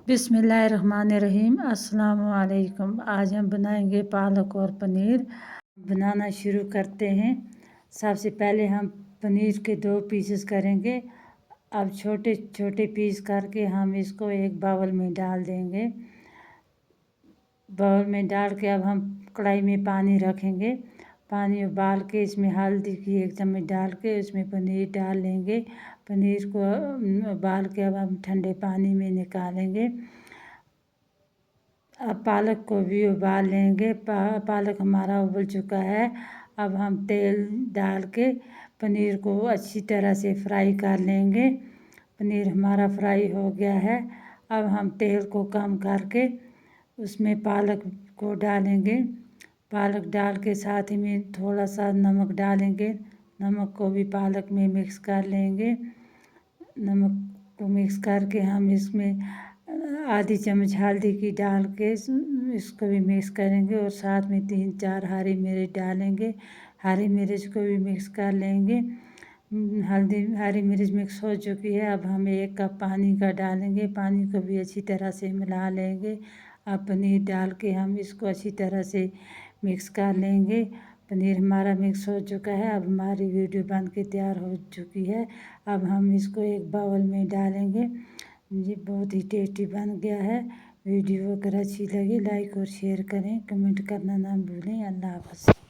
बिस्मिल्लाहिर्रहमानिर्रहीम। अस्सलाम वालेकुम। आज हम बनाएंगे पालक और पनीर। बनाना शुरू करते हैं। सबसे पहले हम पनीर के 2 पीसेस करेंगे। अब छोटे छोटे पीस करके हम इसको एक बाउल में डाल देंगे। बाउल में डाल के अब हम कढ़ाई में पानी रखेंगे। पानी उबाल के इसमें हल्दी की 1 चम्मच डाल के उसमें पनीर डाल लेंगे। पनीर को उबाल के अब हम ठंडे पानी में निकालेंगे। अब पालक को भी उबाल लेंगे। पालक हमारा उबल चुका है। अब हम तेल डाल के पनीर को अच्छी तरह से फ्राई कर लेंगे। पनीर हमारा फ्राई हो गया है। अब हम तेल को कम करके उसमें पालक को डालेंगे। पालक डाल के साथ ही में थोड़ा सा नमक डालेंगे। नमक को भी पालक में मिक्स कर लेंगे। नमक को मिक्स करके हम इसमें आधी चम्मच हल्दी की डाल के इसको भी मिक्स करेंगे और साथ में 3-4 हरी मिर्च डालेंगे। हरी मिर्च को भी मिक्स कर लेंगे। हरी मिर्च मिक्स हो चुकी है। अब हम 1 कप पानी का डालेंगे। पानी को भी अच्छी तरह से मिला लेंगे। अब पनीर डाल के हम इसको अच्छी तरह से मिक्स कर लेंगे। पनीर हमारा मिक्स हो चुका है। अब हमारी वीडियो बन के तैयार हो चुकी है। अब हम इसको एक बाउल में डालेंगे। ये बहुत ही टेस्टी बन गया है। वीडियो अगर अच्छी लगी लाइक और शेयर करें, कमेंट करना ना भूलें। अल्लाह हाफ़िज़।